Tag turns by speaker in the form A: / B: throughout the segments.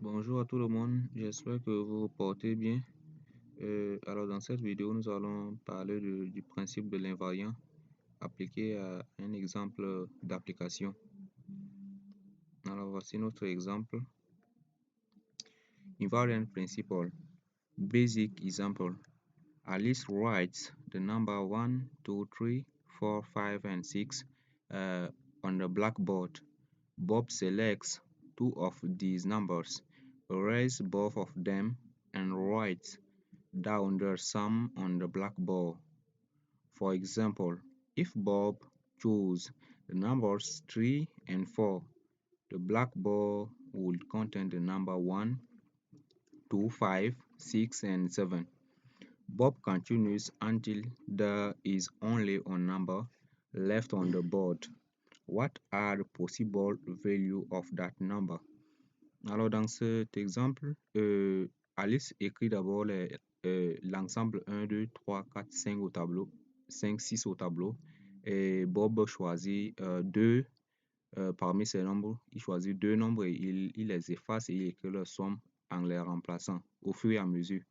A: Bonjour à tout le monde, j'espère que vous vous portez bien. Alors dans cette vidéo, nous allons parler du principe de l'invariant appliqué à un exemple d'application. Alors voici notre exemple. Invariant principle. Basic example. Alice writes the number 1, 2, 3, 4, 5, and 6 on the blackboard. Bob selects two of these numbers, erases both of them, and writes down their sum on the blackboard. For example, if Bob chose the numbers 3 and 4, the blackboard would contain the number 1, 2, 5, 6, and 7. Bob continues until there is only one number left on the board. What are the possible values of that number? Alors, dans cet exemple, Alice écrit d'abord l'ensemble 1, 2, 3, 4, 5 au tableau, 5, 6 au tableau. Et Bob choisit deux parmi ces nombres. Il choisit deux nombres et il les efface et il écrit leur somme en les remplaçant au fur et à mesure.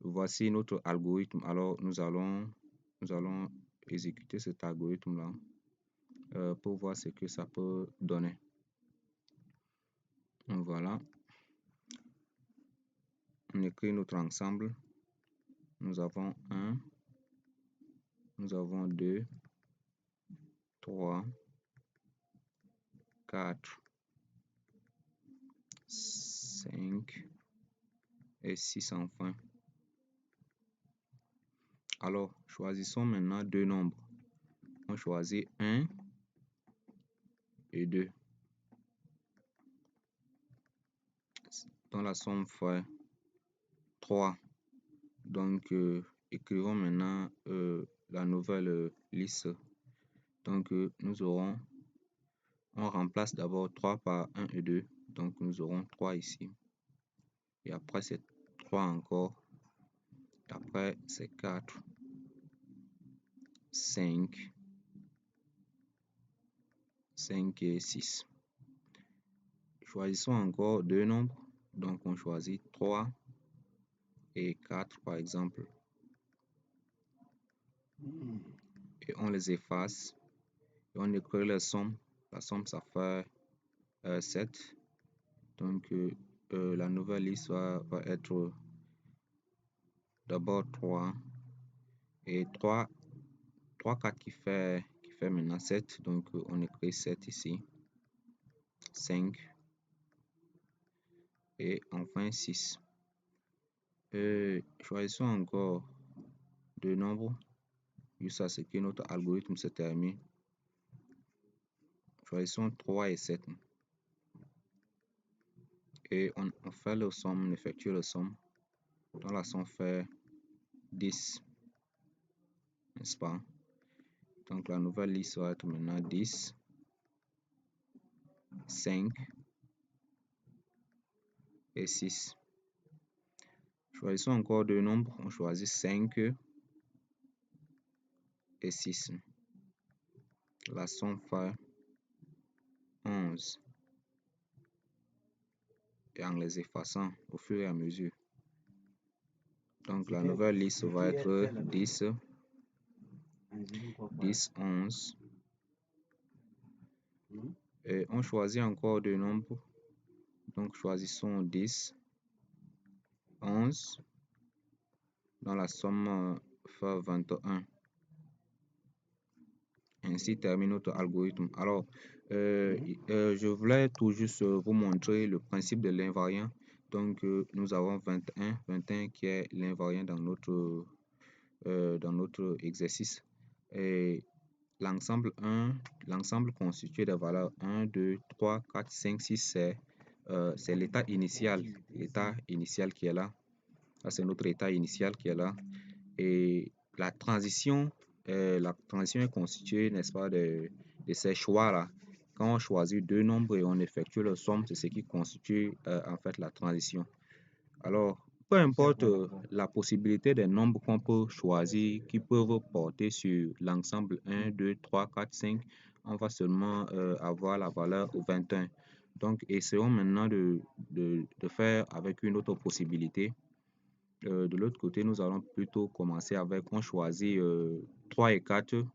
A: Voici notre algorithme. Alors, nous allons exécuter cet algorithme-là pour voir ce que ça peut donner. Voilà. On écrit notre ensemble. Nous avons 1, nous avons 2, 3, 4, 5 et 6 enfin. Alors, choisissons maintenant deux nombres. On choisit 1 et 2. Dans la somme fait 3. Donc, écrivons maintenant la nouvelle liste. Donc, on remplace d'abord 3 par 1 et 2. Donc, nous aurons 3 ici. Et après, c'est 3 encore. Après, c'est 4, 5 et 6. Choisissons encore deux nombres. Donc, on choisit 3 et 4, par exemple. Et on les efface. Et on écrit la somme. La somme, ça fait 7. Donc, la nouvelle liste va être d'abord 3. Et 3, 4 qui fait maintenant 7. Donc, on écrit 7 ici. 5. Et enfin 6. Choisissons encore deux nombres jusqu'à ce que notre algorithme se termine. Choisissons 3 et 7. Et on fait le somme, on effectue le somme. Donc la somme fait 10. N'est-ce pas? Donc la nouvelle liste va être maintenant 10, 5 et 6. Choisissons encore deux nombres. On choisit 5 et 6. La somme fait 11. Et en les effaçant au fur et à mesure. Donc la nouvelle liste va être 10, 10, 11. Et on choisit encore deux nombres. Donc choisissons 10, 11. Dans la somme fait 21. Ainsi termine notre algorithme. Alors, je voulais tout juste vous montrer le principe de l'invariant. Donc, nous avons 21 qui est l'invariant dans notre exercice. Et l'ensemble constitué de valeurs 1, 2, 3, 4, 5, 6, c'est l'état initial. L'état initial qui est là. Ça, c'est notre état initial qui est là. Et la transition est constituée, n'est-ce pas, de ces choix-là. Quand on choisit deux nombres et on effectue leur somme, c'est ce qui constitue en fait la transition. Alors, peu importe la possibilité des nombres qu'on peut choisir qui peuvent porter sur l'ensemble 1, 2, 3, 4, 5, on va seulement avoir la valeur 21. Donc, essayons maintenant de faire avec une autre possibilité. De l'autre côté, nous allons plutôt commencer avec, on choisit 3 et 4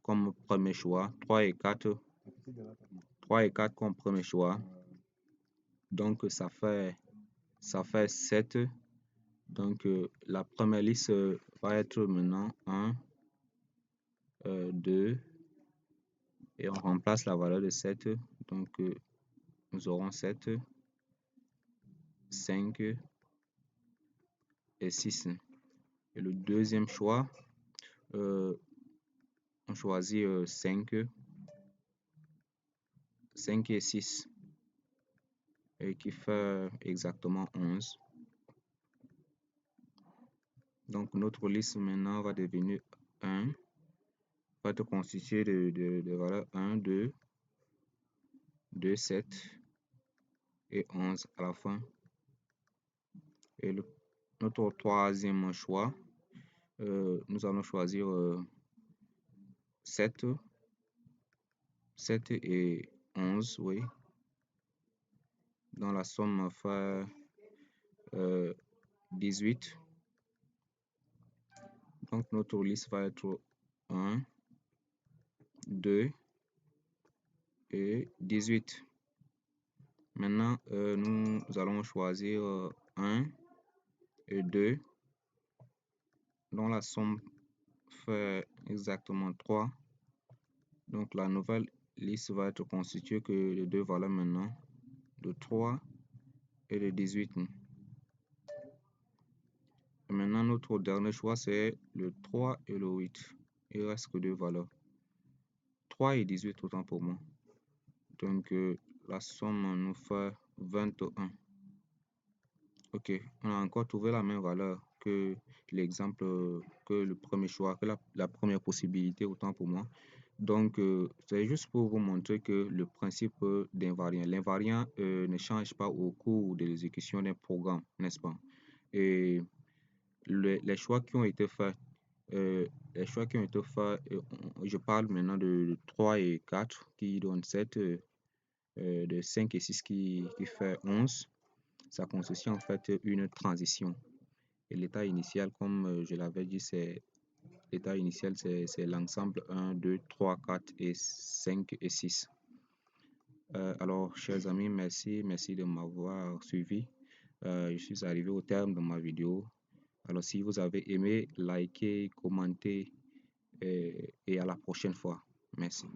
A: comme premier choix. 3 et 4. 3 et 4 comme premier choix. Donc, ça fait 7. Donc, la première liste va être maintenant 1, 2, et on remplace la valeur de 7. Donc, nous aurons 7, 5 et 6. Et le deuxième choix, on choisit 5 et 6, et qui fait exactement 11. Donc, notre liste maintenant va devenir 1, va être constituée de valeurs 1, 2, 2, 7 et 11 à la fin. Et notre troisième choix, nous allons choisir 7 et 11, oui. Dans la somme fait 18. Donc, notre liste va être 1, 2 et 18. Maintenant, nous allons choisir 1 et 2, dont la somme fait exactement 3. Donc, la nouvelle liste va être constituée que de deux valeurs maintenant, de 3 et de 18. Et maintenant, notre dernier choix, c'est le 3 et le 8. Il ne reste que deux valeurs. 3 et 18 autant pour moi. Donc, la somme nous fait 21. Ok, on a encore trouvé la même valeur que l'exemple, que le premier choix, que la première possibilité autant pour moi. Donc, c'est juste pour vous montrer que le principe d'invariant, l'invariant ne change pas au cours de l'exécution d'un programme, n'est-ce pas? Et les choix qui ont été faits, je parle maintenant de 3 et 4 qui donnent 7, de 5 et 6 qui fait 11. Ça constitue en fait une transition. Et l'état initial, comme je l'avais dit, l'état initial, c'est l'ensemble 1, 2, 3, 4 et 5 et 6. Alors, chers amis, merci de m'avoir suivi. Je suis arrivé au terme de ma vidéo. Alors, si vous avez aimé, likez, commentez et à la prochaine fois. Merci.